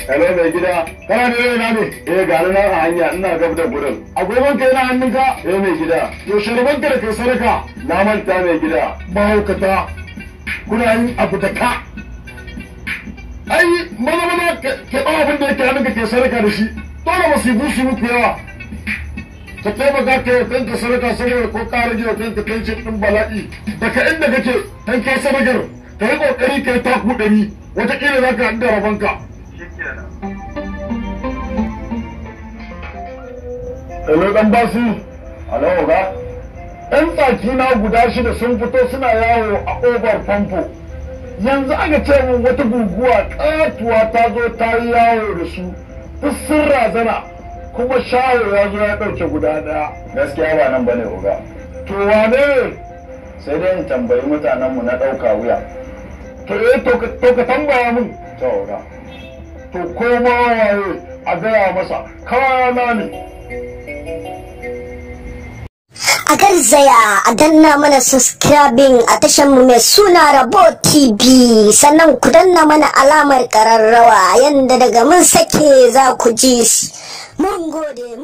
Hello mai gida, kana da yana ne? Ga nan a hanya ina gab da gurin. Agogon ka yana hannunka? Mai gida. Yaushe rabon ka da kai sadaka? Na manta mai gida. Mahaukata, kuna yin abu da ka. Ai, mana ka ba abin da yake hannunka ke sadaka da shi. Dole masifu su muku yawa. Ka taimaka ka yi kanka sadaka saboda ko ka rage wa kanka tension ɗin bala'i. Daga inda kake, kan ka sadakar, ka yi ƙoƙari ka yi taku ɗari. Wataƙila za ka haɗu da rabonka. Hello dan basu. Hello ga. Ɗan tsaki na guda 6 sun fito suna yawo a ƙofar famfo. Yanzu aka ce min wata guguwa ƙatuwa ta zo ta yi yawo da su. Duk sun razana kuma shaho ya zo ya ɗauke guda ɗaya. Gaskiya ba nan bane oga. To wane ne? Sai dai in tambayi mutanenmu na ɗauka wuya. To ka tambaya min. To oga. To koma waye a gaya masa kana ne. A garzaya a danna mana subscribing a tashar mu mai suna Rabo TV, sannan ku danna mana alamar ƙararrawa yanda daga mun sake za ku ji. Mun gode.